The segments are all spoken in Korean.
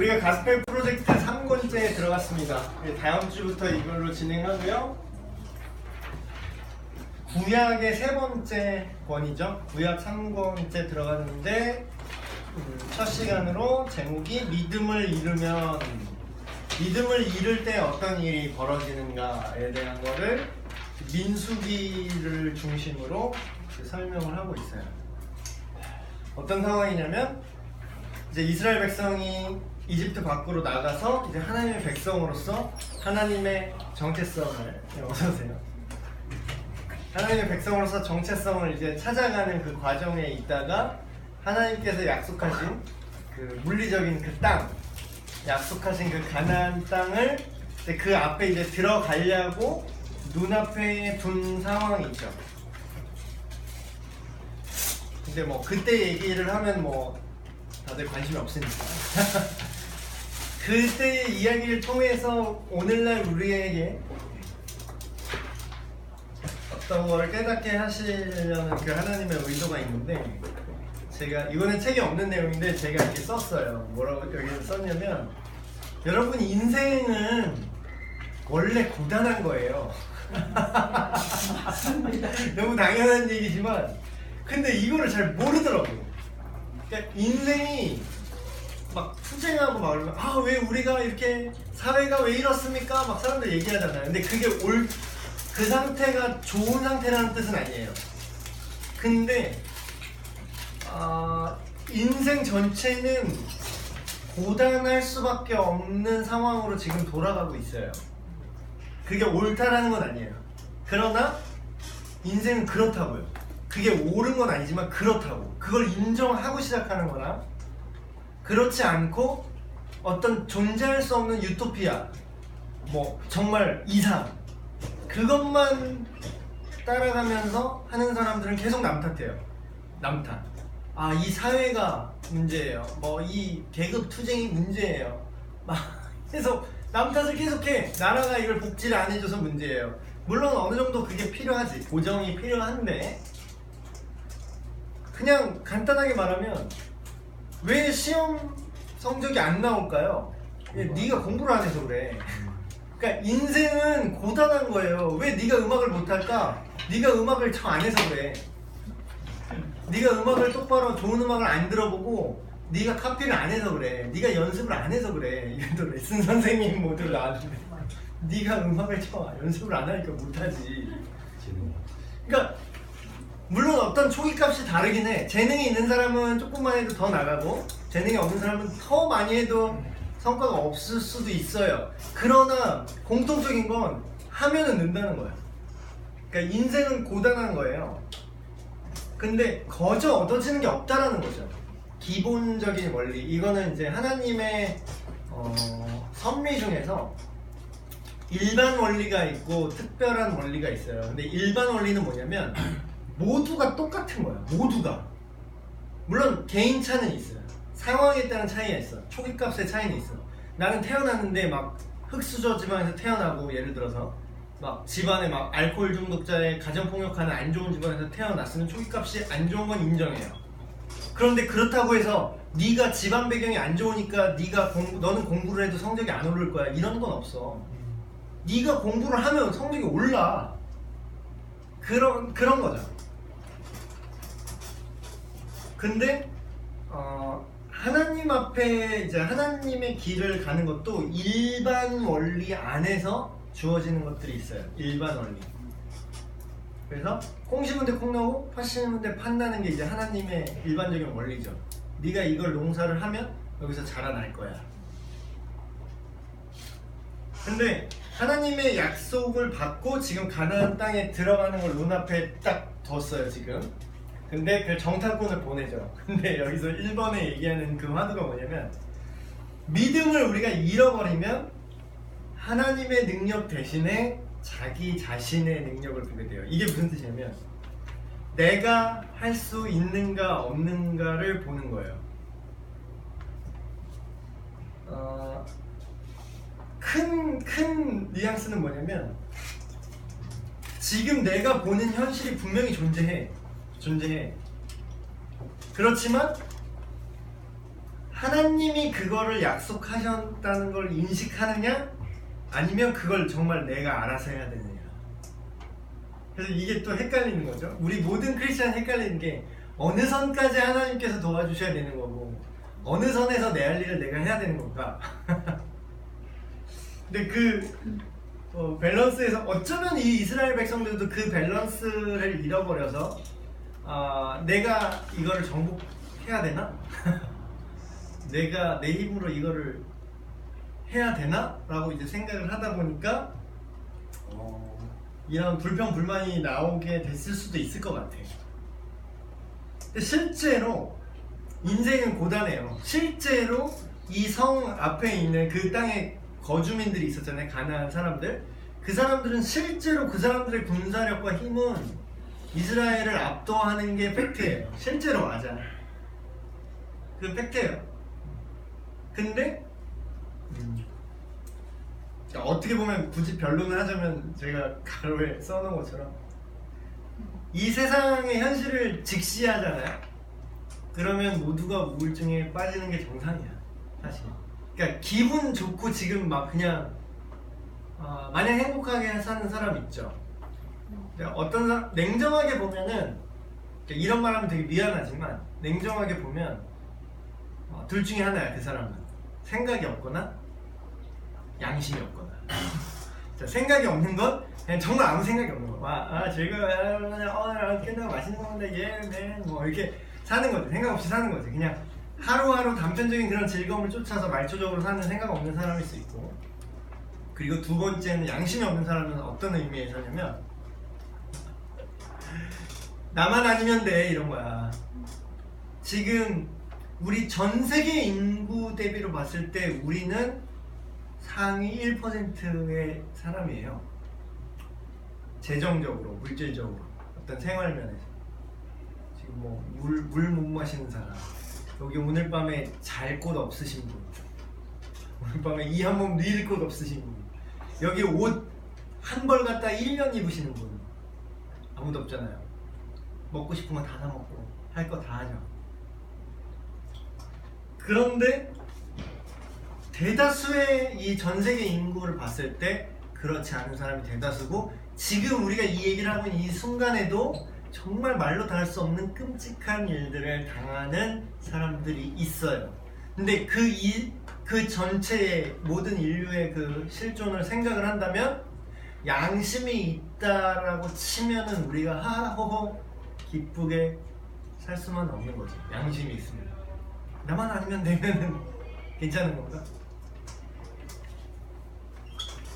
우리가 가스펠 프로젝트 3권째에 들어갔습니다. 다음 주부터 이걸로 진행하고요. 구약의 세 번째 권이죠. 구약 3권째 들어갔는데 첫 시간으로 제목이 믿음을 잃으면 믿음을 잃을 때 어떤 일이 벌어지는가에 대한 거를 민수기를 중심으로 설명을 하고 있어요. 어떤 상황이냐면 이제 이스라엘 백성이 이집트 밖으로 나가서 이제 하나님의 백성으로서 하나님의 정체성을 어서오세요. 하나님의 백성으로서 정체성을 이제 찾아가는 그 과정에 있다가 하나님께서 약속하신 그 물리적인 그 땅, 약속하신 그 가나안 땅을 이제 그 앞에 이제 들어가려고 눈앞에 둔 상황이죠. 근데 뭐 그때 얘기를 하면 뭐 다들 관심이 없으니까 그때의 이야기를 통해서 오늘날 우리에게 어떤 거를 깨닫게 하시려는 그 하나님의 의도가 있는데, 제가 이거는 책에 없는 내용인데 제가 이렇게 썼어요. 뭐라고 여기서 썼냐면, 여러분 인생은 원래 고단한 거예요. 너무 당연한 얘기지만 근데 이거를 잘 모르더라고요. 그러니까 인생이 막 투쟁하고 막 그러면 왜 우리가 이렇게 사회가 왜 이렇습니까? 막 사람들 얘기하잖아요. 근데 그게 그 상태가 좋은 상태라는 뜻은 아니에요. 근데 인생 전체는 고단할 수밖에 없는 상황으로 지금 돌아가고 있어요. 그게 옳다라는 건 아니에요. 그러나 인생은 그렇다고요. 그게 옳은 건 아니지만 그렇다고, 그걸 인정하고 시작하는 거나, 그렇지 않고 어떤 존재할 수 없는 유토피아, 뭐 정말 이상, 그것만 따라가면서 하는 사람들은 계속 남 탓해요. 남 탓. 이 사회가 문제예요. 뭐 이 계급 투쟁이 문제예요. 막 계속 남 탓을 계속해. 나라가 이걸 복지를 안 해줘서 문제예요. 물론 어느 정도 그게 필요하지. 고정이 필요한데, 그냥 간단하게 말하면 왜 시험 성적이 안 나올까요? 네가 공부를 안 해서 그래. 그러니까 인생은 고단한 거예요. 왜 네가 음악을 못할까? 네가 음악을 잘 안 해서 그래. 네가 음악을 똑바로 좋은 음악을 안 들어보고 네가 카피를 안 해서 그래. 네가 연습을 안 해서 그래. 이것도 레슨 선생님 모두를 나왔는데 네가 음악을 연습을 안 하니까 못하지. 그러니까 물론 어떤 초기값이 다르긴 해. 재능이 있는 사람은 조금만 해도 더 나가고 재능이 없는 사람은 더 많이 해도 성과가 없을 수도 있어요. 그러나 공통적인 건 하면은 는다는 거야. 그러니까 인생은 고단한 거예요. 근데 거저 얻어지는 게 없다라는 거죠. 기본적인 원리. 이거는 이제 하나님의 섭리 중에서 일반 원리가 있고 특별한 원리가 있어요. 근데 일반 원리는 뭐냐면 모두가 똑같은 거야. 모두가. 물론 개인차는 있어요. 상황에 따른 차이가 있어. 초기값의 차이는 있어. 나는 태어났는데 막 흑수저 집안에서 태어나고, 예를 들어서 막 집안에 막 알코올 중독자의 가정폭력하는 안 좋은 집안에서 태어났으면 초기값이 안 좋은 건 인정해요. 그런데 그렇다고 해서 네가 집안 배경이 안 좋으니까 너는 공부를 해도 성적이 안 오를 거야, 이런 건 없어. 네가 공부를 하면 성적이 올라. 그런 거죠. 근데 하나님 앞에 이제 하나님의 길을 가는 것도 일반 원리 안에서 주어지는 것들이 있어요. 일반 원리. 그래서 콩 심은데 콩 나고 팥 심은데 팥 나는 게 이제 하나님의 일반적인 원리죠. 네가 이걸 농사를 하면 여기서 자라날 거야. 근데 하나님의 약속을 받고 지금 가나안 땅에 들어가는 걸 눈앞에 딱 뒀어요 지금. 근데 그 정탐꾼을 보내죠. 근데 여기서 1번에 얘기하는 그 화두가 뭐냐면, 믿음을 우리가 잃어버리면 하나님의 능력 대신에 자기 자신의 능력을 보게 돼요. 이게 무슨 뜻이냐면 내가 할 수 있는가 없는가를 보는 거예요. 큰 뉘앙스는 뭐냐면, 지금 내가 보는 현실이 분명히 존재해. 그렇지만 하나님이 그거를 약속하셨다는 걸 인식하느냐, 아니면 그걸 정말 내가 알아서 해야 되느냐. 그래서 이게 또 헷갈리는 거죠. 우리 모든 크리스찬 헷갈리는 게 어느 선까지 하나님께서 도와주셔야 되는 거고 어느 선에서 내 할 일을 내가 해야 되는 건가. 근데 밸런스에서 어쩌면 이 이스라엘 백성들도 그 밸런스를 잃어버려서 내가 이거를 정복해야 되나? 내가 내 힘으로 이거를 해야 되나? 라고 이제 생각을 하다 보니까 이런 불평불만이 나오게 됐을 수도 있을 것 같아요. 근데 실제로 인생은 고단해요. 실제로 이 성 앞에 있는 그 땅에 거주민들이 있었잖아요. 가나안 사람들. 그 사람들은 실제로 그 사람들의 군사력과 힘은 이스라엘을 압도하는 게 팩트예요. 실제로 맞아. 그 팩트예요. 근데 어떻게 보면 굳이 변론을 하자면 제가 가로에 써놓은 것처럼 이 세상의 현실을 직시하잖아요. 그러면 모두가 우울증에 빠지는 게 정상이야, 사실. 그러니까 기분 좋고 지금 막 그냥 마냥 행복하게 사는 사람 있죠. 어떤 사람, 냉정하게 보면은, 이런 말 하면 되게 미안하지만 냉정하게 보면 둘 중에 하나야. 그 사람은 생각이 없거나 양심이 없거나. 자, 생각이 없는 건 그냥 정말 아무 생각이 없는 거. 즐거워요. 오늘 끝나고 맛있는 거 먹는데 예맨 뭐 이렇게 사는 거지. 생각 없이 사는 거지. 그냥 하루하루 단편적인 그런 즐거움을 쫓아서 말초적으로 사는 생각 없는 사람일 수 있고, 그리고 두 번째는 양심이 없는 사람은 어떤 의미에서냐면 나만 아니면 돼 이런 거야. 지금 우리 전 세계 인구 대비로 봤을 때 우리는 상위 1%의 사람이에요. 재정적으로, 물질적으로, 어떤 생활 면에서. 지금 뭐 물 못 마시는 사람, 여기 오늘 밤에 잘 곳 없으신 분, 오늘 밤에 이 한 몸 릴 곳 없으신 분, 여기 옷 한 벌 갖다 1년 입으시는 분 아무도 없잖아요. 먹고 싶은 거 다 사 먹고 할 거 다 하죠. 그런데 대다수의 이 전 세계 인구를 봤을 때 그렇지 않은 사람이 대다수고, 지금 우리가 이 얘기를 하고 있는 이 순간에도 정말 말로 다 할 수 없는 끔찍한 일들을 당하는 사람들이 있어요. 근데 그 전체의 모든 인류의 그 실존을 생각을 한다면 양심이 있다라고 치면은 우리가 하하호호 기쁘게 살 수만 없는 거죠. 양심이 있습니다. 나만 아니면 되면은 괜찮은 건가?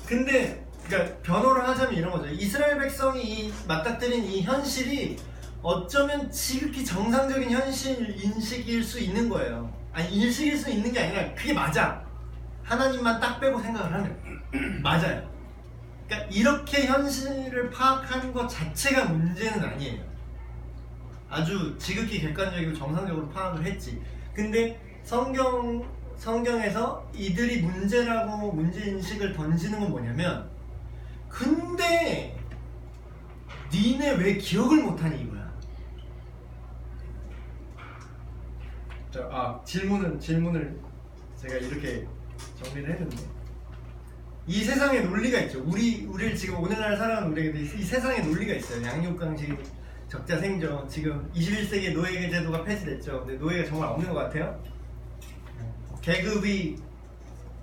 근데 그러니까 변호를 하자면 이런 거죠. 이스라엘 백성이 맞닥뜨린 이 현실이 어쩌면 지극히 정상적인 현실 인식일 수 있는 거예요. 아니, 인식일 수 있는 게 아니라 그게 맞아. 하나님만 딱 빼고 생각을 하면 맞아요. 그러니까 이렇게 현실을 파악하는 것 자체가 문제는 아니에요. 아주 지극히 객관적이고 정상적으로 파악을 했지. 근데 성경에서 이들이 문제라고 문제인식을 던지는 건 뭐냐면, 근데 니네 왜 기억을 못하니 이거야. 질문을 제가 이렇게 정리를 했는데, 이 세상에 논리가 있죠. 우리를 지금 오늘날 살아가는 우리에게 이 세상에 논리가 있어요. 양육강식, 적자생존. 지금 21세기에 노예 제도가 폐지됐죠. 근데 노예가 정말 없는 것 같아요. 계급이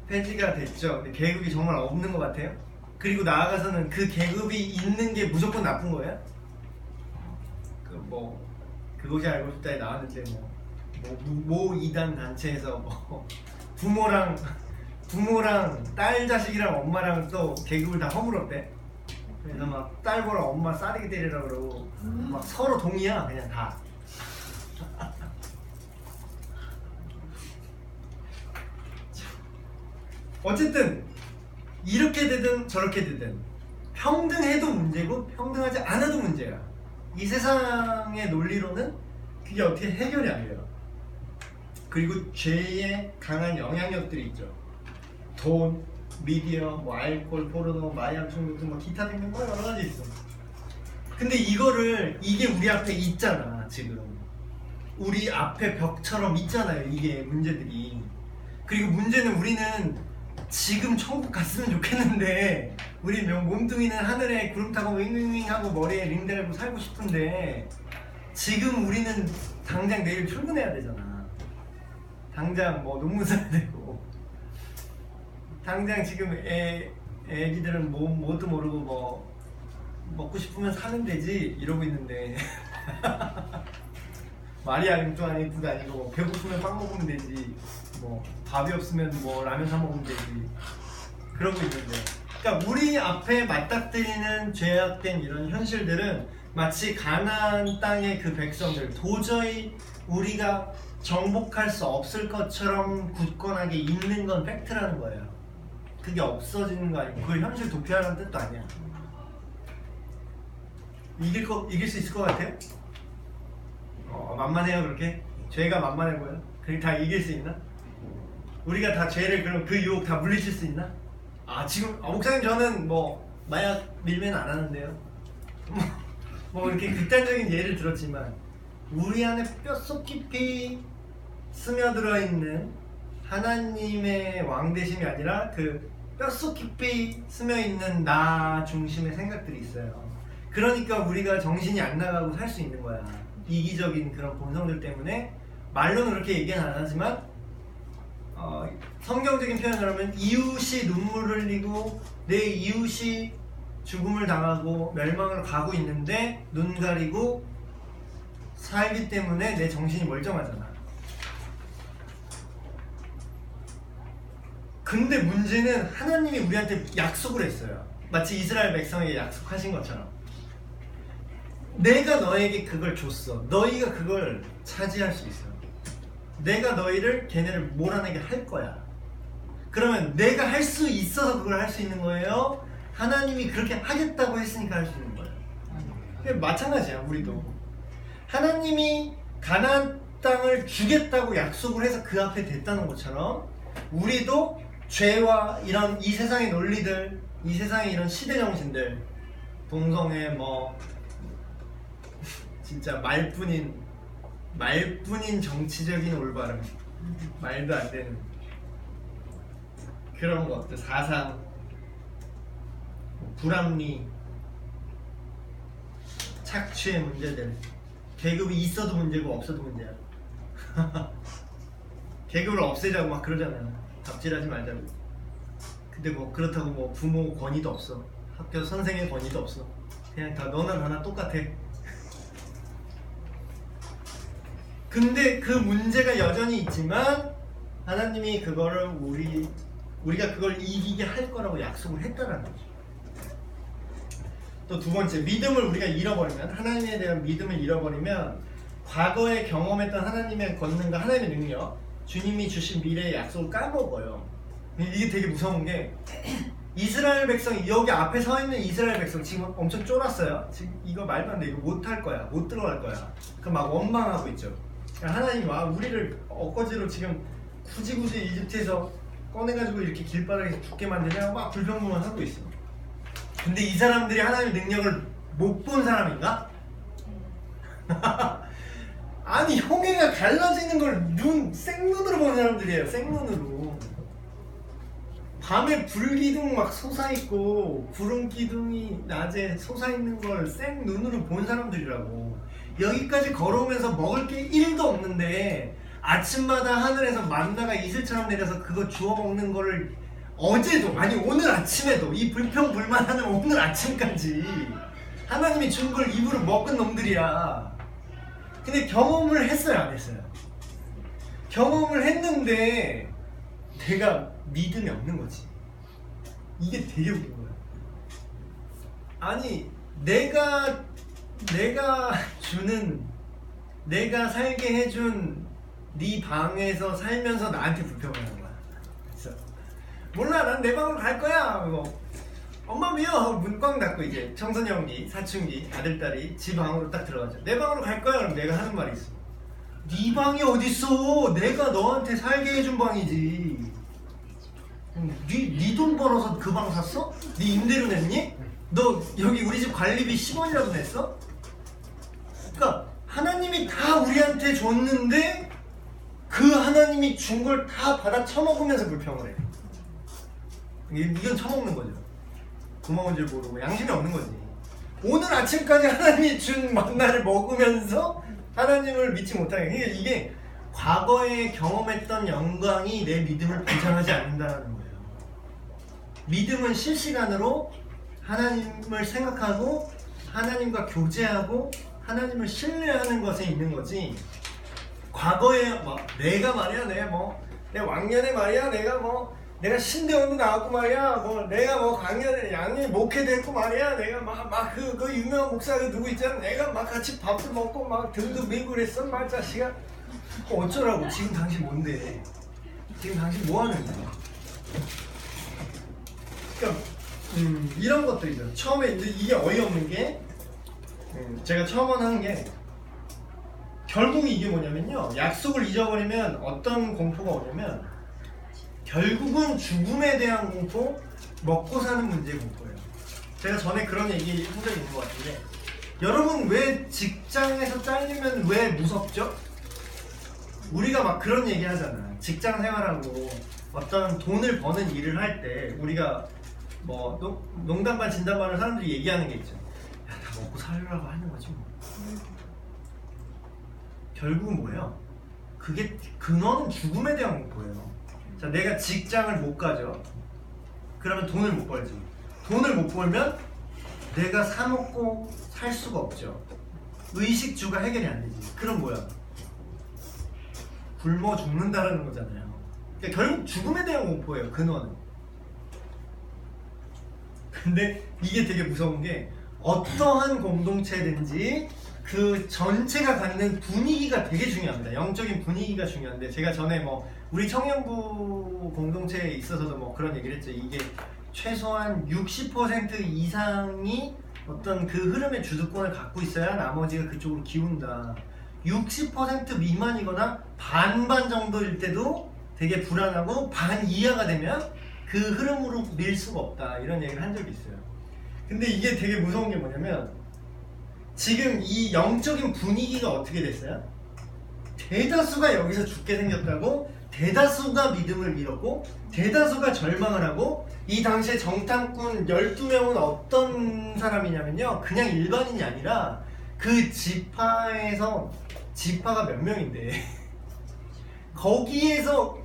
폐지가 됐죠. 근데 계급이 정말 없는 것 같아요. 그리고 나아가서는 그 계급이 있는 게 무조건 나쁜 거예요? 그것이 알고 싶다에 나왔는데 모 이단 단체에서 부모랑 딸 자식이랑 엄마랑 또 계급을 다 허물었대. 그래서 막 딸 보라 엄마 싸대기 때리라 그러고 막 서로 동의야 그냥 다. 어쨌든 이렇게 되든 저렇게 되든 평등해도 문제고 평등하지 않아도 문제야. 이 세상의 논리로는 그게 어떻게 해결이 안 돼요. 그리고 죄의 강한 영향력들이 있죠. 돈, 미디어, 알코올, 포르노, 마약 중독 등 기타 등등 여러 가지 있어. 근데 이게 우리 앞에 있잖아 지금. 우리 앞에 벽처럼 있잖아요. 이게 문제들이. 그리고 문제는 우리는 지금 천국 갔으면 좋겠는데 우리 몸뚱이는 하늘에 구름 타고 윙윙윙 하고 머리에 링 달고 살고 싶은데 지금 우리는 당장 내일 출근해야 되잖아. 당장 뭐 논문 써야 되고 당장 지금 애기들은 뭐도 모르고 뭐 먹고 싶으면 사면 되지 이러고 있는데 말이 아니고 아니고도 아니고 뭐 배고프면 빵 먹으면 되지 뭐 밥이 없으면 뭐 라면 사 먹으면 되지 그러고 있는데 그러니까 우리 앞에 맞닥뜨리는 죄악된 이런 현실들은 마치 가나안 땅의 그 백성들 도저히 우리가 정복할 수 없을 것처럼 굳건하게 있는 건 팩트라는 거예요. 그게 없어지는 거 아니고 그걸 현실 도피하라는 뜻도 아니야. 이길 수 있을 것 같아요? 만만해요 그렇게? 죄가 만만해 보여? 그게 다 이길 수 있나? 우리가 다 죄를 그럼 그 유혹 다 물리칠 수 있나? 지금 목사님 저는 뭐 마약 밀면 안 하는데요. 뭐 이렇게 극단적인 예를 들었지만 우리 안에 뼛속 깊이 스며들어 있는 하나님의 왕되심이 아니라 그 뼛속 깊이 스며 있는 나 중심의 생각들이 있어요. 그러니까 우리가 정신이 안 나가고 살 수 있는 거야. 이기적인 그런 본성들 때문에 말로는 그렇게 얘기는 안 하지만 성경적인 표현을 하면 이웃이 눈물을 흘리고 내 이웃이 죽음을 당하고 멸망을 가고 있는데 눈 가리고 살기 때문에 내 정신이 멀쩡하잖아. 근데 문제는 하나님이 우리한테 약속을 했어요. 마치 이스라엘 백성에게 약속하신 것처럼 내가 너에게 그걸 줬어. 너희가 그걸 차지할 수 있어. 내가 너희를 걔네를 몰아내게 할 거야. 그러면 내가 할 수 있어서 그걸 할 수 있는 거예요? 하나님이 그렇게 하겠다고 했으니까 할 수 있는 거예요. 마찬가지야. 우리도 하나님이 가나안 땅을 주겠다고 약속을 해서 그 앞에 됐다는 것처럼 우리도 죄와 이런 이 세상의 논리들, 이 세상의 이런 시대 정신들, 동성애 뭐 진짜 말뿐인 정치적인 올바름, 말도 안 되는 그런 것들, 사상, 불합리, 착취의 문제들, 계급이 있어도 문제고 없어도 문제야. 계급을 없애자고 막 그러잖아요. 갑질하지 말자고. 근데 뭐 그렇다고 뭐 부모 권위도 없어. 학교 선생의 권위도 없어. 그냥 다 너나 나나 똑같아. 근데 그 문제가 여전히 있지만 하나님이 그거를 우리가 그걸 이기게 할 거라고 약속을 했다라는 거죠. 또 두 번째, 믿음을 우리가 잃어버리면, 하나님에 대한 믿음을 잃어버리면 과거에 경험했던 하나님의 권능과 하나님의 능력, 주님이 주신 미래의 약속을 까먹어요. 이게 되게 무서운 게 이스라엘 백성이 여기 앞에 서 있는 이스라엘 백성 지금 엄청 쫄았어요. 지금 이거 말도 안 돼. 이거 못 할 거야. 못 들어갈 거야. 그럼 막 원망하고 있죠. 하나님이 우리를 엊거지로 지금 굳이 이집트에서 꺼내가지고 이렇게 길바닥에서 죽게 만드냐 막 불평불만 하고 있어. 근데 이 사람들이 하나님의 능력을 못 본 사람인가? 아니 홍해가 갈라지는 걸 생눈으로 본 사람들이에요. 생눈으로. 밤에 불기둥 막 솟아있고 구름기둥이 낮에 솟아있는 걸 생눈으로 본 사람들이라고. 여기까지 걸어오면서 먹을 게 1도 없는데 아침마다 하늘에서 만나가 이슬처럼 내려서 그거 주워 먹는 거를 어제도, 아니 오늘 아침에도, 이 불평불만하는 오늘 아침까지 하나님이 준 걸 입으로 먹은 놈들이야. 근데 경험을 했어요, 안 했어요? 경험을 했는데 내가 믿음이 없는 거지. 이게 되게 웃긴 거야. 아니 내가 살게 해준 네 방에서 살면서 나한테 불평을 하는 거야. 그래서 몰라, 난 내 방으로 갈 거야. 뭐 엄마 미워 하고 문 꽝 닫고 이제 청소년기, 사춘기 아들딸이 지 방으로 딱 들어가죠. 내 방으로 갈 거야. 그럼 내가 하는 말이 있어. 네 방이 어딨어? 내가 너한테 살게 해준 방이지. 네 돈 벌어서 그 방 샀어? 네 임대료 냈니? 너 여기 우리 집 관리비 10원이라도 냈어? 그러니까 하나님이 다 우리한테 줬는데 그 하나님이 준 걸 다 받아 처먹으면서 불평을 해. 이건 처먹는 거죠. 구멍인 줄 모르고 양심이 없는 거지. 오늘 아침까지 하나님이 준 만나를 먹으면서 하나님을 믿지 못하게. 이게 과거에 경험했던 영광이 내 믿음을 보장하지 않는다는 거예요. 믿음은 실시간으로 하나님을 생각하고 하나님과 교제하고 하나님을 신뢰하는 것에 있는 거지. 과거에 내가 말이야, 내 왕년에 말이야, 내가 신대원도 나왔고 말이야, 내가 강연에 양이 목회됐고 말이야, 내가 그 유명한 목사 누구 있잖아, 내가 같이 밥도 먹고 등도 밀고 그랬어, 자식아. 어쩌라고? 지금 당신 뭔데? 지금 당신 뭐 하는 거야? 그러니까 이런 것들이죠. 처음에 이게 어이없는 게 제가 처음 하는 게 결국 이게 뭐냐면요. 약속을 잊어버리면 어떤 공포가 오냐면 결국은 죽음에 대한 공포, 먹고 사는 문제의 공포예요. 제가 전에 그런 얘기 한 적이 있는 것 같은데 여러분 왜 직장에서 잘리면 왜 무섭죠? 우리가 그런 얘기 하잖아. 직장 생활하고 어떤 돈을 버는 일을 할 때 우리가 농담 반 진담 반을 사람들이 얘기하는 게 있죠. 야, 다 먹고 살려고 하는 거지 뭐. 결국은 뭐예요? 그게 근원은 죽음에 대한 공포예요. 자, 내가 직장을 못 가죠. 그러면 돈을 못 벌지. 돈을 못 벌면 내가 사 먹고 살 수가 없죠. 의식주가 해결이 안 되지. 그럼 뭐야? 굶어 죽는다라는 거잖아요. 그러니까 결국 죽음에 대한 공포예요. 근원은. 근데 이게 되게 무서운 게 어떠한 공동체든지 그 전체가 갖는 분위기가 되게 중요합니다. 영적인 분위기가 중요한데 제가 전에 우리 청년부 공동체에 있어서도 그런 얘기를 했죠. 이게 최소한 60% 이상이 어떤 그 흐름의 주도권을 갖고 있어야 나머지가 그쪽으로 기운다. 60% 미만이거나 반반 정도일 때도 되게 불안하고 반 이하가 되면 그 흐름으로 밀 수가 없다. 이런 얘기를 한 적이 있어요. 근데 이게 되게 무서운 게 뭐냐면 지금 이 영적인 분위기가 어떻게 됐어요? 대다수가 여기서 죽게 생겼다고 대다수가 믿음을 잃었고 대다수가 절망을 하고 이 당시에 정탐꾼 12명은 어떤 사람이냐면요. 그냥 일반인이 아니라 그 지파에서 지파가 몇 명인데 거기에서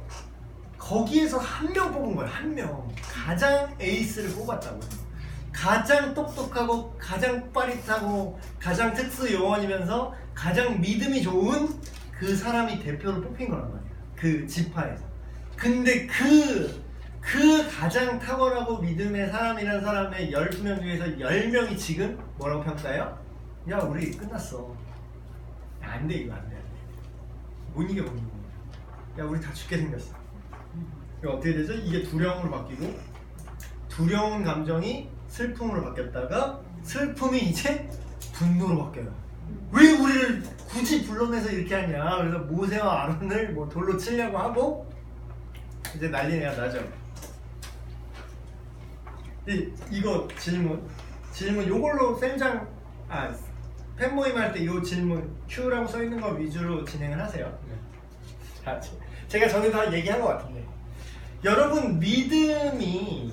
한 명 뽑은 거예요. 한 명. 가장 에이스를 뽑았다고요. 가장 똑똑하고 가장 빠릿하고 가장 특수 요원이면서 가장 믿음이 좋은 그 사람이 대표로 뽑힌 거란 말이에요. 그 지파에서. 근데 그 가장 탁월하고 믿음의 사람이라는 사람의 12명 중에서 10명이 지금 뭐라고 평가해요? 야, 우리 끝났어. 야, 안 돼, 이거 안 돼. 못 이겨. 야, 우리 다 죽게 생겼어. 이거 어떻게 되죠? 이게 두려움으로 바뀌고 두려운 감정이 슬픔으로 바뀌었다가 슬픔이 이제 분노로 바뀌어요. 왜 우리를 굳이 불러내서 이렇게 하냐. 그래서 모세와 아론을 돌로 치려고 하고 이제 난리가 나죠. 이거 질문 요걸로 팬모임 할 때 요 질문 Q라고 써있는 거 위주로 진행을 하세요. 자, 제가 전에 다 얘기한 것 같은데 여러분 믿음이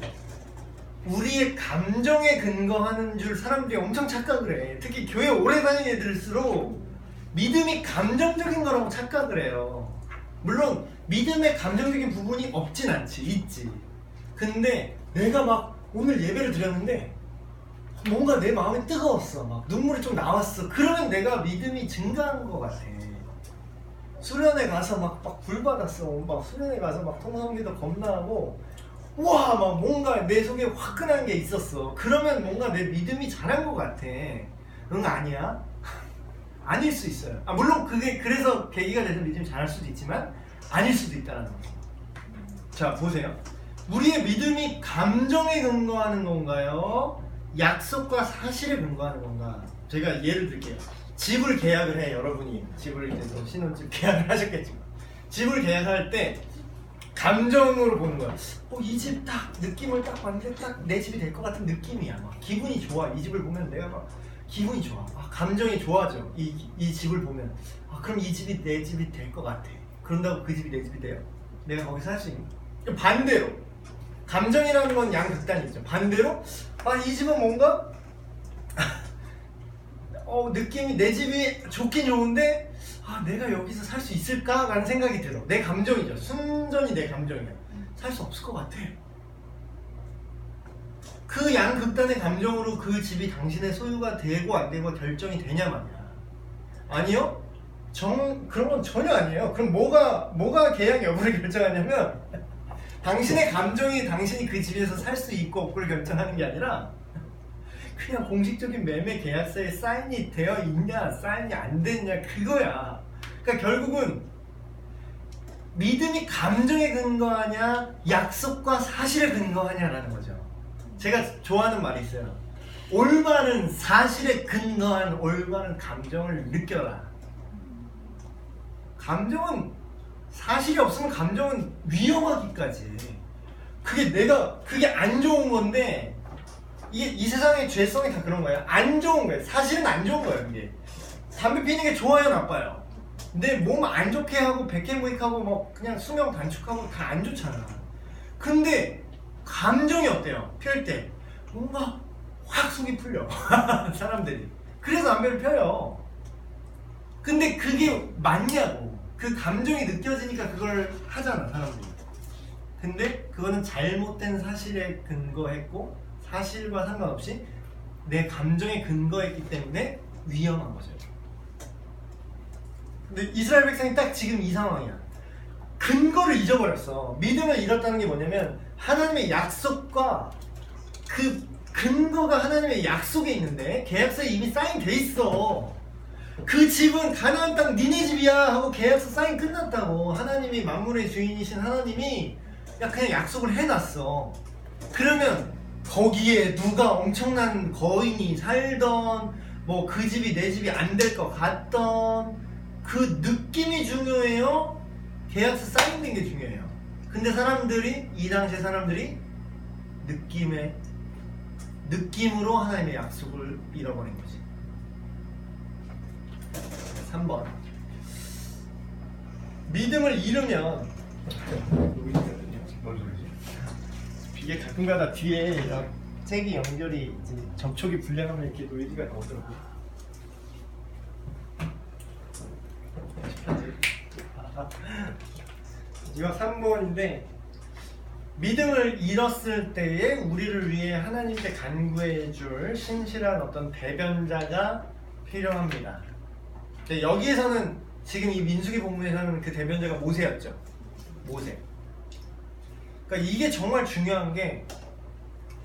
우리의 감정에 근거하는 줄 사람들이 엄청 착각을 해. 특히 교회 오래 다니는 애들일수록 믿음이 감정적인 거라고 착각을 해요. 물론 믿음의 감정적인 부분이 없진 않지. 있지. 근데 내가 오늘 예배를 드렸는데 뭔가 내 마음이 뜨거웠어. 눈물이 좀 나왔어. 그러면 내가 믿음이 증가한 것 같아. 수련회 가서 불 받았어. 수련회 가서 통성기도 겁나 하고 와, 뭔가 내 속에 화끈한 게 있었어. 그러면 뭔가 내 믿음이 자란 것 같아. 응, 아니야? 아닐 수 있어요. 물론 그게 그래서 계기가 돼서 믿음이 자랄 수도 있지만 아닐 수도 있다는 거죠. 자, 보세요. 우리의 믿음이 감정에 근거하는 건가요? 약속과 사실에 근거하는 건가? 제가 예를 들게요. 집을 계약을 해. 여러분이 집을 이제 신혼집 계약을 하셨겠지만 집을 계약할 때 감정으로 보는 거야. 이 집 딱 느낌을 딱 봤는데 딱 내 집이 될 것 같은 느낌이야. 기분이 좋아. 이 집을 보면 내가 기분이 좋아. 감정이 좋아져. 이 집을 보면 그럼 이 집이 내 집이 될 것 같아. 그런다고 그 집이 내 집이 돼요? 내가 거기 살 수 있는? 반대로 감정이라는 건 양극단이죠. 반대로 이 집은 뭔가 느낌이 내 집이 좋긴 좋은데 내가 여기서 살 수 있을까? 라는 생각이 들어. 내 감정이죠. 순전히 내 감정이야. 살 수 없을 것 같아. 그 양극단의 감정으로 그 집이 당신의 소유가 되고 안 되고 결정이 되냐 말이야. 아니요? 그런 건 전혀 아니에요. 그럼 뭐가 계약 여부를 결정하냐면 당신의 감정이 당신이 그 집에서 살 수 있고 없고를 결정하는 게 아니라 그냥 공식적인 매매 계약서에 사인이 되어 있냐 사인이 안 됐냐 그거야. 그러니까 결국은 믿음이 감정에 근거하냐 약속과 사실에 근거하냐라는 거죠. 제가 좋아하는 말이 있어요. 올바른 사실에 근거한 올바른 감정을 느껴라. 감정은 사실이 없으면 감정은 위험하기까지. 그게 안 좋은 건데 이 세상의 죄성이 다 그런 거예요. 안 좋은 거예요. 사실은 안 좋은 거예요. 이게 담배 피는 게 좋아요, 나빠요? 내 몸 안 좋게 하고 백해무익하고 뭐 그냥 수명 단축하고 다 안 좋잖아. 근데 감정이 어때요? 피울 때 뭔가 확 속이 풀려. 사람들이. 그래서 담배를 펴요. 근데 그게 맞냐고. 그 감정이 느껴지니까 그걸 하잖아, 사람들이. 근데 그거는 잘못된 사실에 근거했고 사실과 상관없이 내 감정에 근거했기 때문에 위험한 거죠. 근데 이스라엘 백성이 딱 지금 이 상황이야. 근거를 잊어버렸어. 믿음을 잃었다는 게 뭐냐면 하나님의 약속과 그 근거가 하나님의 약속에 있는데 계약서에 이미 사인돼 있어. 그 집은 가나안 땅 니네 집이야 하고 계약서 사인 끝났다고. 하나님이 만물의 주인이신 하나님이 그냥 약속을 해놨어. 그러면 거기에 누가 엄청난 거인이 살던 뭐 그 집이 내 집이 안 될 것 같던 그 느낌이 중요해요? 계약서 사인된 게 중요해요. 근데 이 당시의 사람들이 느낌으로 하나님의 약속을 잃어버린 거지. 3번 믿음을 잃으면 뭔 소리지? 이게 가끔가다 뒤에 책이 연결이 이제 접촉이 불량하면 이렇게 노이즈가 나오더라고요. 이거 3번인데 믿음을 잃었을 때에 우리를 위해 하나님께 간구해 줄 신실한 어떤 대변자가 필요합니다. 여기에서는 지금 이 민수기 본문에서는 그 대변자가 모세였죠. 모세. 그러니까 이게 정말 중요한 게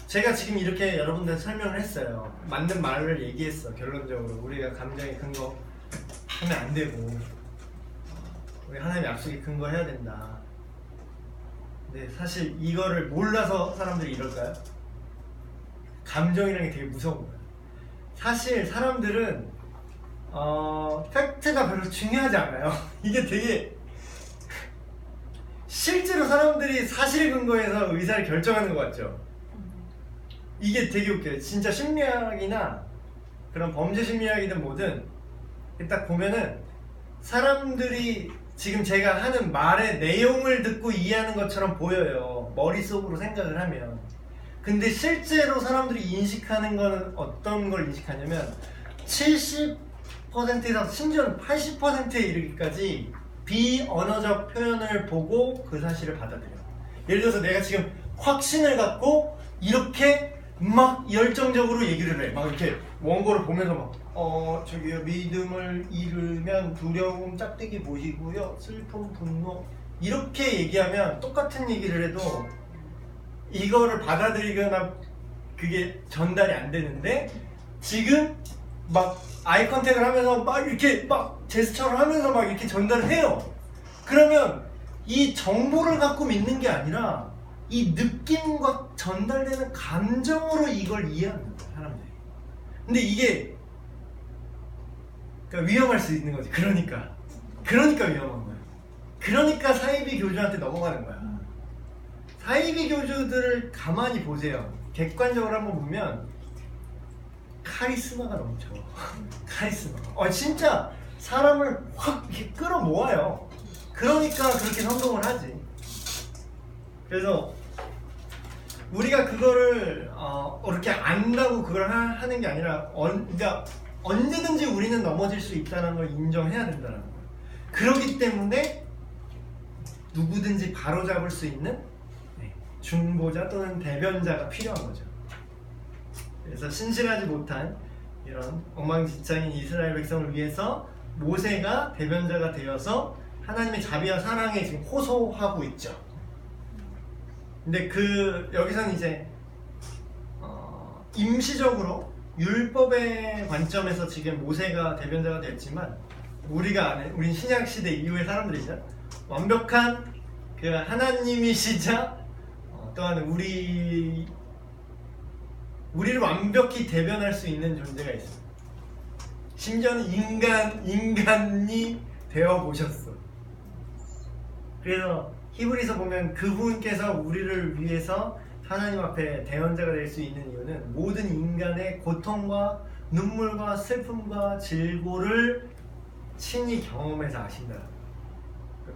제가 지금 이렇게 여러분들한테 설명을 했어요. 맞는 말을 얘기했어. 결론적으로 우리가 감정에 근거하면 안 되고 우리 하나님의 약속에 근거해야 된다. 근데 사실 이거를 몰라서 사람들이 이럴까요? 감정이라는 게 되게 무서운 거예요. 사실 사람들은 팩트가 별로 중요하지 않아요. 이게 되게 실제로 사람들이 사실에 근거해서 의사를 결정하는 것 같죠. 이게 되게 웃겨요. 진짜 심리학이나 그런 범죄 심리학이든 뭐든 딱 보면은 사람들이 지금 제가 하는 말의 내용을 듣고 이해하는 것처럼 보여요. 머릿속으로 생각을 하면. 근데 실제로 사람들이 인식하는 거는 어떤 걸 인식하냐면 70%에서 심지어는 80%에 이르기까지 비언어적 표현을 보고 그 사실을 받아들여요. 예를 들어서 내가 지금 확신을 갖고 이렇게 막 열정적으로 얘기를 해. 막 이렇게 원고를 보면서 막 저기요 믿음을 잃으면 두려움 짝대기 보시고요 슬픔 분노 이렇게 얘기하면 똑같은 얘기를 해도 이거를 받아들이거나 그게 전달이 안 되는데 지금 막 아이 컨택을 하면서 막 이렇게 막 제스처를 하면서 막 이렇게 전달을 해요. 그러면 이 정보를 갖고 믿는 게 아니라 이 느낌과 전달되는 감정으로 이걸 이해하는 거예요, 사람들이. 근데 이게 그러니까 위험할 수 있는 거지. 그러니까 위험한 거야. 그러니까 사이비 교주한테 넘어가는 거야. 사이비 교주들을 가만히 보세요. 객관적으로 한번 보면 카리스마가 넘쳐. 카리스마. 진짜 사람을 확 이렇게 끌어모아요. 그러니까 그렇게 성공을 하지. 그래서 우리가 그거를 이렇게 안다고 그걸 하는 게 아니라 그러니까 언제든지 우리는 넘어질 수 있다는 걸 인정해야 된다는 거예요. 그렇기 때문에 누구든지 바로잡을 수 있는 중보자 또는 대변자가 필요한 거죠. 그래서 신실하지 못한 이런 엉망진창인 이스라엘 백성을 위해서 모세가 대변자가 되어서 하나님의 자비와 사랑에 지금 호소하고 있죠. 근데 여기서는 이제 임시적으로 율법의 관점에서 지금 모세가 대변자가 됐지만 우린 신약 시대 이후의 사람들이죠. 완벽한 그 하나님이시자 또한 우리를 완벽히 대변할 수 있는 존재가 있습니다. 심지어는 인간이 되어 보셨어. 그래서 히브리서 보면 그분께서 우리를 위해서 하나님 앞에 대언자가 될 수 있는 이유는 모든 인간의 고통과 눈물과 슬픔과 질고를 친히 경험해서 아신다.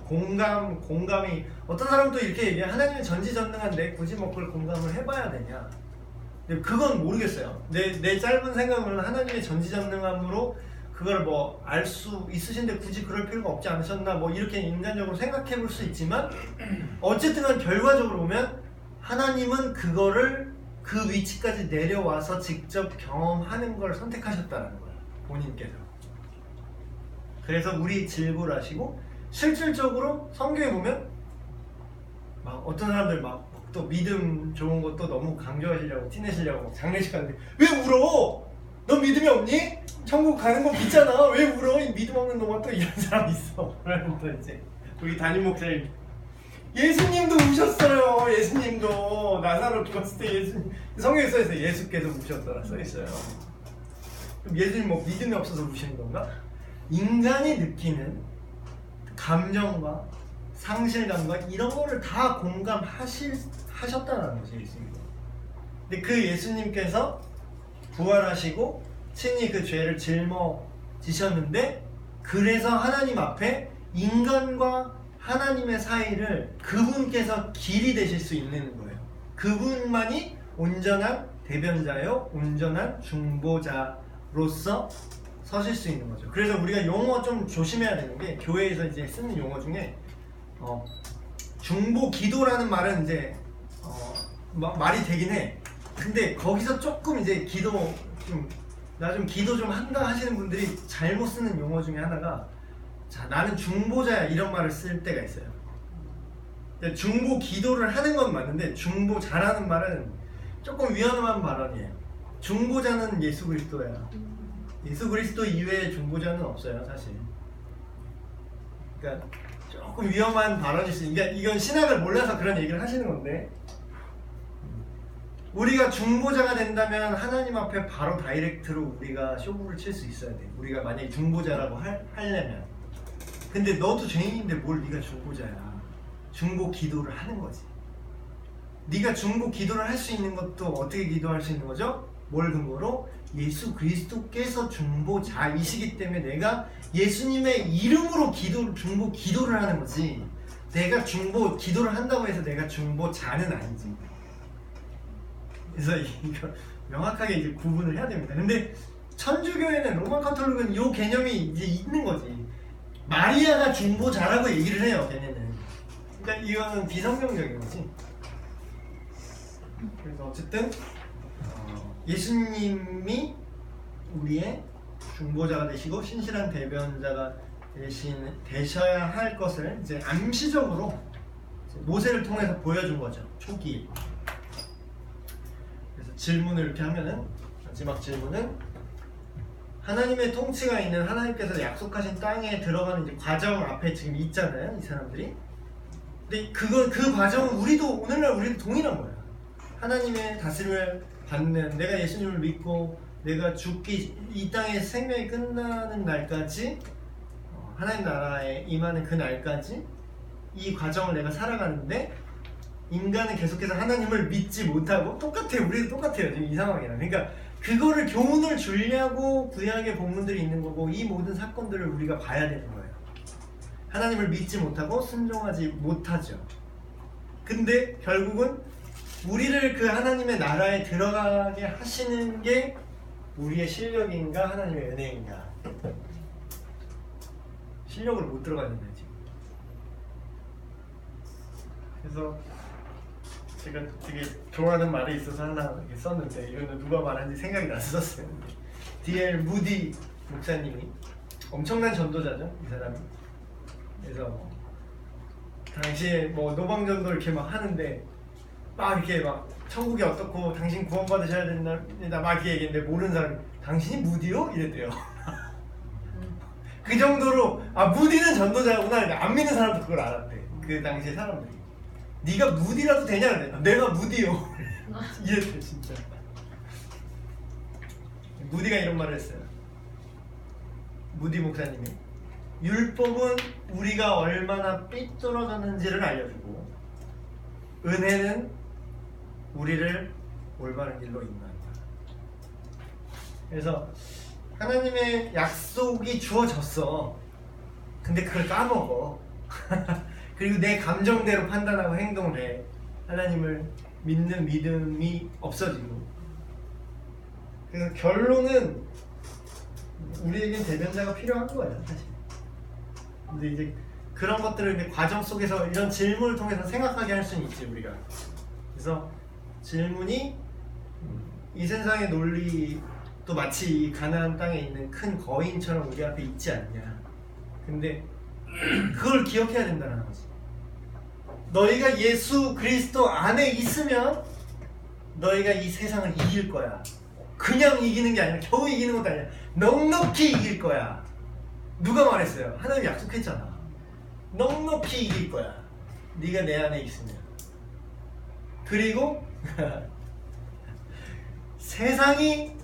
공감이 어떤 사람도 이렇게 얘기해. 하나님은 전지전능한데 굳이 뭐 그걸 공감을 해봐야 되냐. 근데 그건 모르겠어요. 내 짧은 생각으로는 하나님의 전지전능함으로 그걸 뭐 알 수 있으신데 굳이 그럴 필요가 없지 않으셨나 뭐 이렇게 인간적으로 생각해 볼 수 있지만 어쨌든 결과적으로 보면 하나님은 그거를 그 위치까지 내려와서 직접 경험하는 걸 선택하셨다는 거예요. 본인께서. 그래서 우리 질고를 하시고 실질적으로 성경에 보면 막 어떤 사람들 막 또 믿음 좋은 것도 너무 강조하시려고 티내시려고 장례식 가는데 왜 울어? 너 믿음이 없니? 천국 가는 거 믿잖아. 왜 울어? 이 믿음 없는 놈아. 또 이런 사람 있어. 그러면 또 이제 우리 담임 목사님 예수님도 우셨어요. 예수님도 나사로 죽었을 때 예수님 성경에 써있어요. 예수께서 우셨더라 써있어요. 그럼 예수님 뭐 믿음이 없어서 우시는 건가? 인간이 느끼는 감정과 상실감과 이런 거를 다 공감하셨다는 거지 예수님. 근데 그 예수님께서 부활하시고 친히 그 죄를 짊어지셨는데 그래서 하나님 앞에 인간과 하나님의 사이를 그분께서 길이 되실 수 있는 거예요. 그분만이 온전한 대변자요, 온전한 중보자로서 서실 수 있는 거죠. 그래서 우리가 용어 좀 조심해야 되는 게 교회에서 이제 쓰는 용어 중에 중보 기도라는 말은 이제 말이 되긴 해. 근데 거기서 조금 이제 나 좀 기도 좀 한다 하시는 분들이 잘못 쓰는 용어 중에 하나가 자 나는 중보자야 이런 말을 쓸 때가 있어요. 중보 기도를 하는 건 맞는데 중보자라는 말은 조금 위험한 발언이에요. 중보자는 예수 그리스도야. 예수 그리스도 이외에 중보자는 없어요 사실. 그러니까 조금 위험한 발언일 수 있으니까 이건 신학을 몰라서 그런 얘기를 하시는 건데 우리가 중보자가 된다면 하나님 앞에 바로 다이렉트로 우리가 쇼부를 칠 수 있어야 돼. 우리가 만약에 중보자라고 하려면. 근데 너도 죄인인데 뭘 네가 중보자야. 중보 기도를 하는 거지. 네가 중보 기도를 할 수 있는 것도 어떻게 기도할 수 있는 거죠? 뭘 근거로? 예수 그리스도께서 중보자이시기 때문에 내가 예수님의 이름으로 중보 기도를 하는 거지. 내가 중보 기도를 한다고 해서 내가 중보자는 아니지. 그래서 이거 명확하게 이제 구분을 해야 됩니다. 근데 천주교회는 로마 카톨릭은 이 개념이 이제 있는 거지. 마리아가 중보자라고 얘기를 해요, 걔네는. 그러니까 이거는 비성경적인 거지. 그래서 어쨌든 예수님이 우리의 중보자가 되시고 신실한 대변자가 되셔야 할 것을 이제 암시적으로 모세를 통해서 보여준 거죠, 초기에. 그래서 질문을 이렇게 하면은 마지막 질문은 하나님의 통치가 있는 하나님께서 약속하신 땅에 들어가는 이제 과정 앞에 지금 있잖아요, 이 사람들이. 근데 그 과정은 오늘날 우리도 동일한 거예요. 하나님의 다스림을 받는, 내가 예수님을 믿고 내가 이 땅의 생명이 끝나는 날까지 하나님 나라에 임하는 그 날까지 이 과정을 내가 살아가는데 인간은 계속해서 하나님을 믿지 못하고 우리도 똑같아요 지금 이 상황이랑. 그러니까 그거를 교훈을 주려고 구약의 본문들이 있는 거고 이 모든 사건들을 우리가 봐야 되는 거예요. 하나님을 믿지 못하고 순종하지 못하죠. 근데 결국은 우리를 그 하나님의 나라에 들어가게 하시는 게 우리의 실력인가 하나님의 은혜인가. 실력으로 못 들어가는데 지금. 그래서 제가 되게 좋아하는 말이 있어서 하나 이렇게 썼는데 이거는 누가 말한지 생각이 나서 썼어요. D.L. 무디 목사님이 엄청난 전도자죠, 이 사람이. 그래서 당시에 뭐 노방전도 이렇게 막 하는데 막 이렇게 막 천국이 어떻고 당신 구원받으셔야 된다 막 이렇게 얘기했는데 모르는 사람이 당신이 무디요? 이랬대요. 그 정도로 아 무디는 전도자구나. 안 믿는 사람도 그걸 알았대. 그 당시에 사람들이. 네가 무디라도 되냐? 그래. 내가 무디요. 이랬대 진짜. 무디가 이런 말을 했어요. 무디 목사님이 율법은 우리가 얼마나 삐뚤어졌는지를 알려주고 은혜는 우리를 올바른 길로 인도한다. 그래서 하나님의 약속이 주어졌어. 근데 그걸 까먹어. 그리고 내 감정대로 판단하고 행동을 해. 하나님을 믿는 믿음이 없어지고. 그래서 결론은 우리에겐 대변자가 필요한 거예요, 사실. 근데 이제 그런 것들을 이제 과정 속에서 이런 질문을 통해서 생각하게 할 수는 있지, 우리가. 그래서 질문이 이 세상의 논리도 마치 이 가나안 땅에 있는 큰 거인처럼 우리 앞에 있지 않냐. 근데 그걸 기억해야 된다는 거지. 너희가 예수 그리스도 안에 있으면 너희가 이 세상을 이길 거야. 그냥 이기는 게 아니라 겨우 이기는 것도 아니야. 넉넉히 이길 거야. 누가 말했어요? 하나님이 약속했잖아. 넉넉히 이길 거야. 네가 내 안에 있으면. 그리고 세상이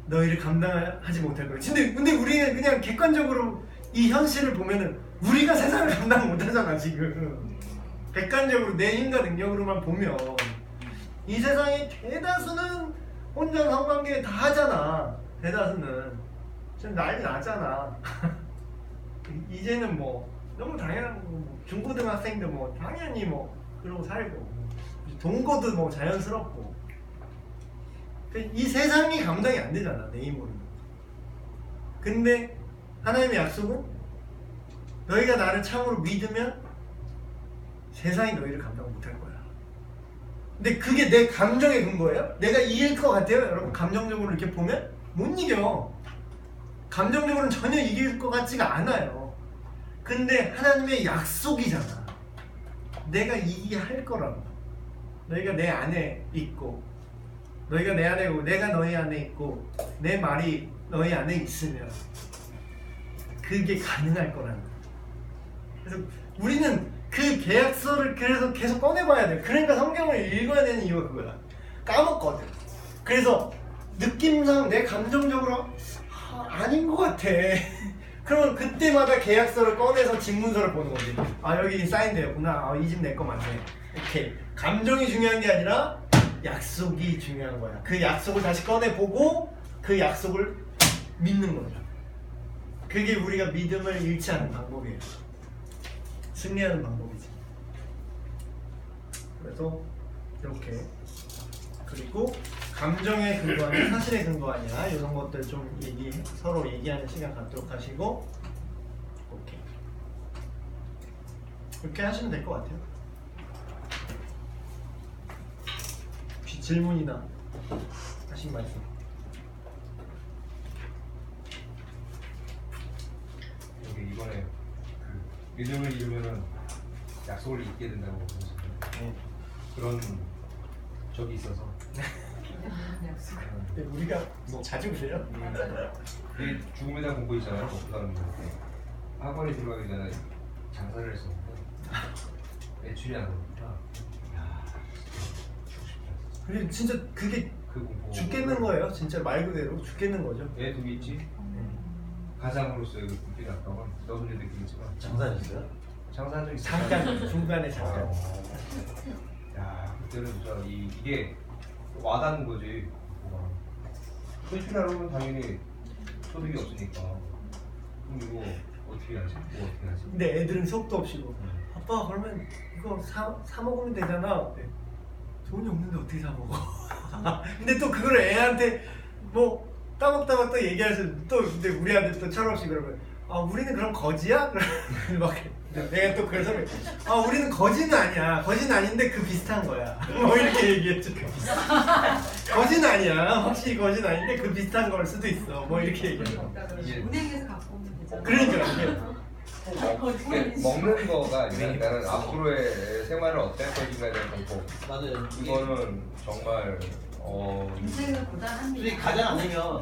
너희를 감당하지 못할 거야. 근데 우리는 그냥 객관적으로 이 현실을 보면은 우리가 세상을 감당 못하잖아 지금. 객관적으로 내 힘과 능력으로만 보면 이 세상의 대다수는 혼자 성관계 다 하잖아. 대다수는 지금 난리 나잖아. 이제는 뭐 너무 당연한 거고 뭐 중고등학생도 뭐 당연히 뭐 그러고 살고 동거도 뭐 자연스럽고. 이 세상이 감당이 안 되잖아 내 힘으로는. 근데 하나님의 약속은 너희가 나를 참으로 믿으면 세상이 너희를 감당 못할 거야. 근데 그게 내 감정의 근거예요? 내가 이길 것 같아요? 여러분 감정적으로 이렇게 보면 못 이겨. 감정적으로는 전혀 이길 것 같지가 않아요. 근데 하나님의 약속이잖아. 내가 이기게 할 거라고. 너희가 내 안에 있고 너희가 내 안에 있고 내가 너희 안에 있고 내 말이 너희 안에 있으면 그게 가능할 거라는 거야. 그래서 우리는 그 계약서를 그래서 계속 꺼내봐야 돼. 그러니까 성경을 읽어야 되는 이유가 그거야. 까먹거든. 그래서 느낌상 내 감정적으로 아닌 것 같아. 그러면 그때마다 계약서를 꺼내서 직문서를 보는 거지. 아 여기 사인되었구나. 아, 이 집 내 거 맞네. 이렇게 감정이 중요한 게 아니라 약속이 중요한 거야. 그 약속을 다시 꺼내보고 그 약속을 믿는 거죠. 그게 우리가 믿음을 잃지 않는 방법이에요. 승리하는 방법이지. 그래서 이렇게 그리고 감정에 근거하냐 사실에 근거하냐 이런 것들 좀 서로 얘기하는 시간 갖도록 하시고 오케이. 그렇게 하시면 될 것 같아요. 혹시 질문이나 하신 말씀? 여기 이번에 그 믿음을 잃으면은 약속을 잊게 된다고 하셨잖아요. 그런 적이 있어서. 근데 우리가 뭐 자주 그래요? 이 죽음에 대한 공부 있잖아요. 목사님 학원에 들어가기 전에 장사를 했었는데 매출이 안 오니까 야 죽고 싶다. 그래 진짜 그게 그 공부 죽겠는 거예요. 진짜 말 그대로 죽겠는 거죠. 애 둘이 있지. 가장으로서의 그 불길이 아까운 너도 느끼겠지만 장사하셨어요? 장사한 적이 잠깐 중간에 잠깐. 야 그때는 진짜 이게 와닿는 거지. 현실하려면 당연히 소득이 없으니까. 그럼 이거 어떻게 하지? 뭐 어떻게 하지? 근데 애들은 속도 없이 뭐, 아빠 그러면 이거 사 먹으면 되잖아. 네. 돈이 없는데 어떻게 사 먹어? 근데 또 그걸 애한테 뭐 따박따박 또 얘기해서 또 근데 우리한테 또 철없이 그러면 아 우리는 그럼 거지야? 그러면 막 내가 또 그래서 아 우리는 거지는 아니야. 거지는 아닌데 그 비슷한 거야. 뭐 이렇게 얘기했죠. 거지는 아니야. 확실히 거지는 아닌데 그 비슷한 걸 수도 있어. 뭐 이렇게 얘기해요. 은행에서 갖고 오면 되잖아. 그러니까 이게 먹는 거가 나는 앞으로의 생활을 어떨 것인가에 대한 공포. 맞아요. 이거는 정말 인생은 고단합니다. 솔직히 가장 안 되면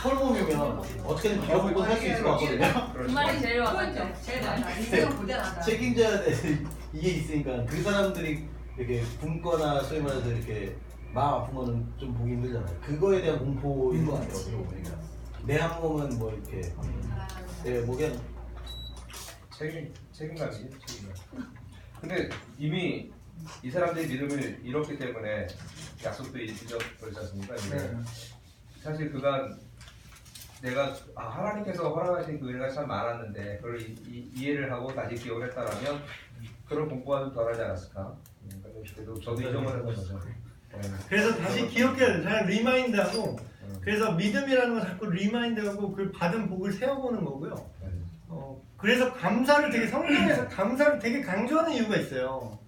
홀몸이면 어떻게든 비워보고 살 수 있을 것 같거든요. 그 말이 제일 와닿죠. 제일 맞아. 인생은 고단하다. 책임져야 돼 이게 있으니까 그 사람들이 이렇게 굶거나 소위 말해서 이렇게 마음 아픈 거는 좀 보기 힘들잖아요. 그거에 대한 공포인 것 같아요. 어떻게 보니까 내 한 몸은 뭐 이렇게 뭐 그냥 책임감이지 책임감. 근데 이미 이 사람들이 믿음을 잃었기 때문에 약속도 잊어버리지 않습니까? 네. 사실 그간 내가 하나님께서 허락하신 그 은혜가 참 많았는데 그걸 이해를 하고 다시 기억을 했다라면 그런 공부가 좀 덜하지 않았을까? 그래도 저도 잊어버렸던 거죠. 네. 그래서 다시 기억해야 돼. 잘 리마인드하고 그래서 믿음이라는 건 자꾸 리마인드하고 그 받은 복을 세워보는 거고요. 그래서 감사를 되게 성경에서 감사를 되게 강조하는 이유가 있어요.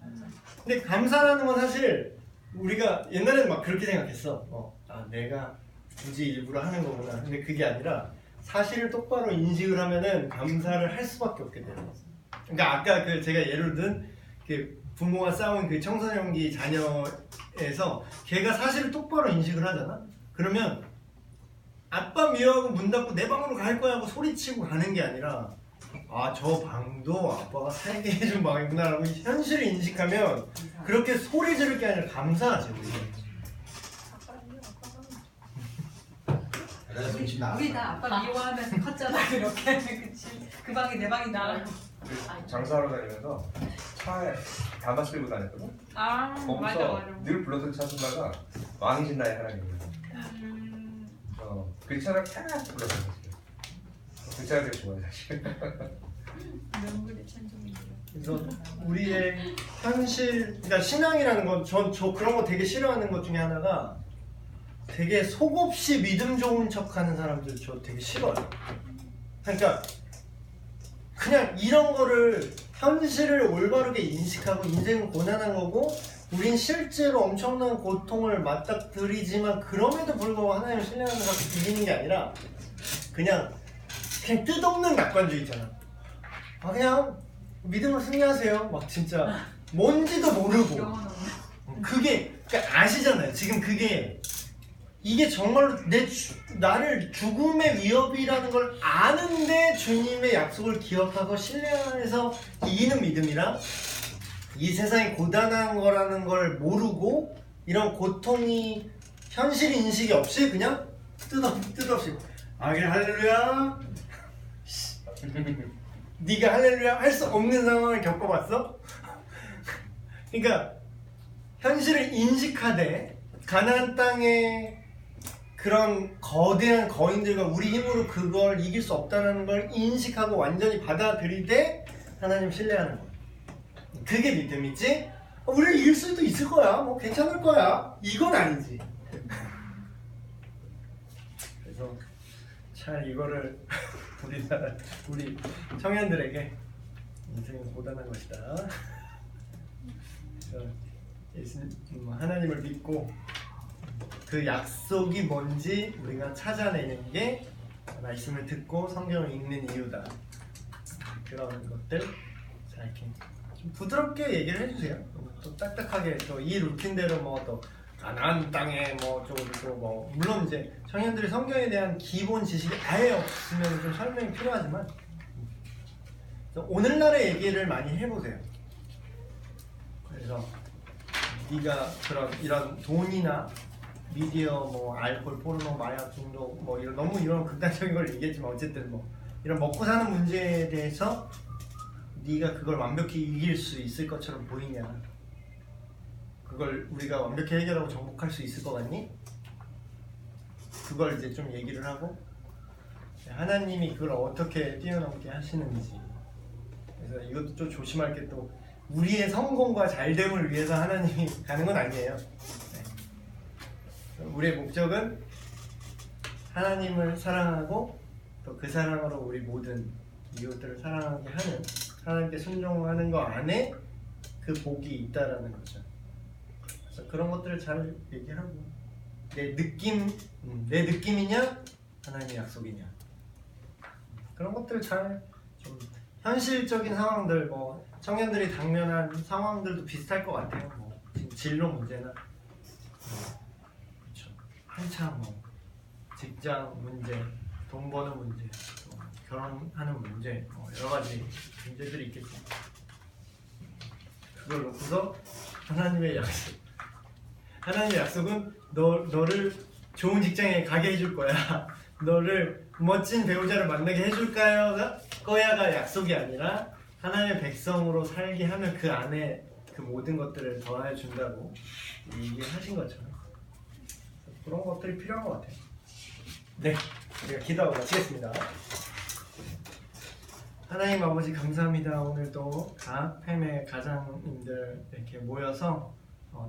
근데 감사라는 건 사실 우리가 옛날에는 막 그렇게 생각했어. 내가 굳이 일부러 하는 거구나. 근데 그게 아니라 사실을 똑바로 인식을 하면은 감사를 할 수밖에 없게 되는 거죠. 그러니까 아까 그 제가 예를 든 그 부모가 싸운 그 청소년기 자녀에서 걔가 사실을 똑바로 인식을 하잖아. 그러면 아빠 미워하고 문 닫고 내 방으로 갈 거야 하고 소리치고 가는 게 아니라 저 방도 아빠가 살게 해준 방이구나 라고 현실을 인식하면 그렇게 소리 지를 게 아니라 감사하지 우리 다 아빠 미워하면서 컸잖아. 그렇게 그치? 그 방이 내 방이다. 장사하러 다니면서 차에 담아서 들고 다녔거든? 거기서 늘 불러서 찾는다가 왕이신 나의 하나님이에요. 그 차를 계속 불러서 그 차를 되게 좋아해 사실. 명분의 찬송이에요. 그래서 우리의 현실, 그러니까 신앙이라는 건 저 그런 거 되게 싫어하는 것 중에 하나가 되게 속없이 믿음 좋은 척하는 사람들 저 되게 싫어요. 그러니까 그냥 이런 거를 현실을 올바르게 인식하고 인생은 고난한 거고 우린 실제로 엄청난 고통을 맞닥뜨리지만 그럼에도 불구하고 하나님을 신뢰하는 것을 비기는 게 아니라 그냥 뜻없는 낙관주의잖아. 그냥 믿음으로 승리하세요. 막 진짜 뭔지도 모르고 그게 그러니까 아시잖아요. 지금 이게 정말로 나를 죽음의 위협이라는 걸 아는데 주님의 약속을 기억하고 신뢰해서 이기는 믿음이랑 이 세상이 고단한 거라는 걸 모르고 이런 고통이 현실 인식이 없이 그냥 뜻없이 그냥 할렐루야. 네가 할렐루야 할 수 없는 상황을 겪어봤어? 그러니까 현실을 인식하되 가나안 땅에 그런 거대한 거인들과 우리 힘으로 그걸 이길 수 없다는 걸 인식하고 완전히 받아들이되 하나님 신뢰하는 거예요. 그게 믿음이지. 우리를 이길 수도 있을 거야. 뭐 괜찮을 거야. 이건 아니지. 그래서 잘 이거를 우리 청년들에게 인생은 고단한 것이다. 하나님을 믿고 그 약속이 뭔지 우리가 찾아내는 게 말씀을 듣고 성경을 읽는 이유다. 그런 것들 자 이렇게 좀 부드럽게 얘기를 해주세요. 또 딱딱하게 또 이 루틴대로 뭐 또 가나안 땅에 뭐 어쩌고 뭐 물론 이제 청년들이 성경에 대한 기본 지식이 아예 없으면 좀 설명이 필요하지만 오늘날의 얘기를 많이 해보세요. 그래서 네가 이런 돈이나 미디어, 뭐 알코올, 포르노, 마약 중독, 뭐 이런 극단적인 걸 얘기했지만 어쨌든 뭐 이런 먹고 사는 문제에 대해서 네가 그걸 완벽히 이길 수 있을 것처럼 보이냐? 그걸 우리가 완벽히 해결하고 정복할 수 있을 것 같니? 그걸 이제 좀 얘기를 하고 하나님이 그걸 어떻게 뛰어넘게 하시는지. 그래서 이것도 좀 조심할 게 또 우리의 성공과 잘됨을 위해서 하나님이 가는 건 아니에요. 네. 우리의 목적은 하나님을 사랑하고 또 그 사랑으로 우리 모든 이웃들을 사랑하게 하는, 하나님께 순종하는 거 안에 그 복이 있다라는 거죠. 그래서 그런 것들을 잘 얘기하고 내 느낌이냐 하나님의 약속이냐, 그런 것들을 잘 좀 현실적인 상황들, 뭐 청년들이 당면한 상황들도 비슷할 것 같아요. 뭐 지금 진로 문제나 그렇죠. 한참 뭐 직장 문제, 돈 버는 문제, 또 결혼하는 문제, 뭐 여러 가지 문제들이 있겠죠. 그걸 놓고서 하나님의 약속, 하나님의 약속은 너를 좋은 직장에 가게 해줄 거야. 너를 멋진 배우자를 만나게 해줄 거야가 약속이 아니라 하나님의 백성으로 살게 하면 그 안에 그 모든 것들을 더해 준다고 얘기하신 것처럼 그런 것들이 필요한 것 같아요. 네, 우리가 기도하고 마치겠습니다. 하나님 아버지 감사합니다. 오늘도 각 팸의 가장님들 이렇게 모여서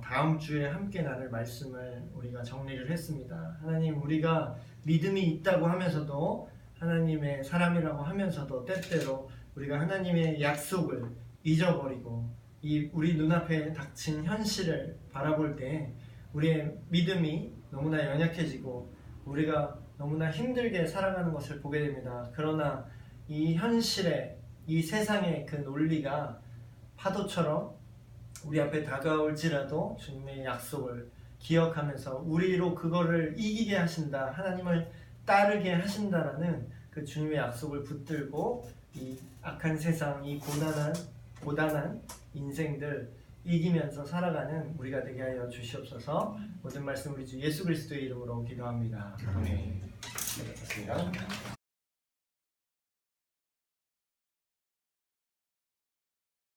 다음 주에 함께 나눌 말씀을 우리가 정리를 했습니다. 하나님, 우리가 믿음이 있다고 하면서도 하나님의 사람이라고 하면서도 때때로 우리가 하나님의 약속을 잊어버리고 이 우리 눈앞에 닥친 현실을 바라볼 때 우리의 믿음이 너무나 연약해지고 우리가 너무나 힘들게 살아가는 것을 보게 됩니다. 그러나 이 현실의, 이 세상의 그 논리가 파도처럼 우리 앞에 다가올지라도 주님의 약속을 기억하면서 우리로 그거를 이기게 하신다, 하나님을 따르게 하신다라는 그 주님의 약속을 붙들고 이 악한 세상, 이 고단한 인생들 이기면서 살아가는 우리가 되게 하여 주시옵소서. 모든 말씀 우리 주 예수 그리스도의 이름으로 기도합니다. 아멘. 네, 좋습니다.